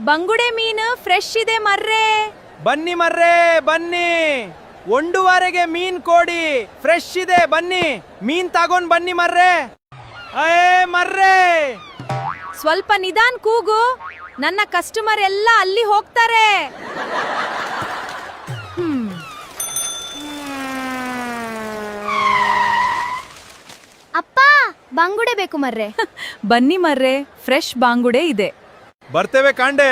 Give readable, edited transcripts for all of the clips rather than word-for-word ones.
ಬಂಗುಡೆ ಮೀನು ಫ್ರೆಶ್ ಇದೆ ಮರ್ರೆ. ಬನ್ನಿ ಮರ್ರೆ ಬನ್ನಿ, 1:15ಗೆ ಮೀನ್ ಕೊಡಿ, ಫ್ರೆಶ್ ಇದೆ. ಬನ್ನಿ ಮೀನ್ ತಗೊಂಡ್ ಬನ್ನಿ ಮರ್ರೆ. ಅಯ್ಯೇ ಮರ್ರೆ, ಸ್ವಲ್ಪ ನಿಧಾನ್ ಕೂಗು, ನನ್ನ ಕಸ್ಟಮರ್ ಎಲ್ಲ ಅಲ್ಲಿ ಹೋಗ್ತಾರೆ. ಅಪ್ಪ ಬಂಗುಡೆ ಬೇಕು ಮರ್ರೆ. ಬನ್ನಿ ಮರ್ರೆ, ಫ್ರೆಶ್ ಬಾಂಗುಡೆ ಇದೆ. ಬರ್ತೇವೆ ಕಾಂಡೆ.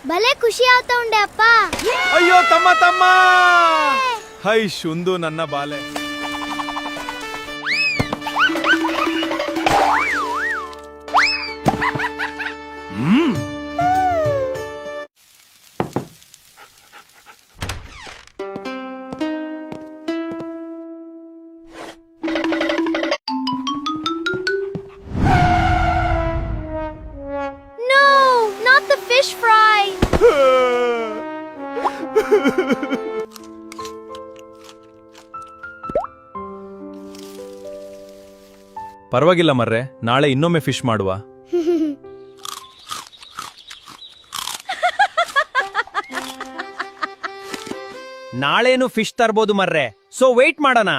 ಭಲೆ ಖುಷಿ ಆಯ್ತಾ ಉಂಡೆ ಅಪ್ಪ. ಅಯ್ಯೋ ತಮ್ಮ ತಮ್ಮ, ಹೈ ಶುಂದು ನನ್ನ ಬಾಲೆ. No, not the fish fry. ಪರವಾಗಿಲ್ಲ ಮರ್ರೆ, ನಾಳೆ ಇನ್ನೊಮ್ಮೆ ಫಿಶ್ ಮಾಡುವ. ನಾಳೇನು ಫಿಶ್ ತರ್ಬೋದು ಮರ್ರೆ, ಸೊ ವೇಟ್ ಮಾಡೋಣ.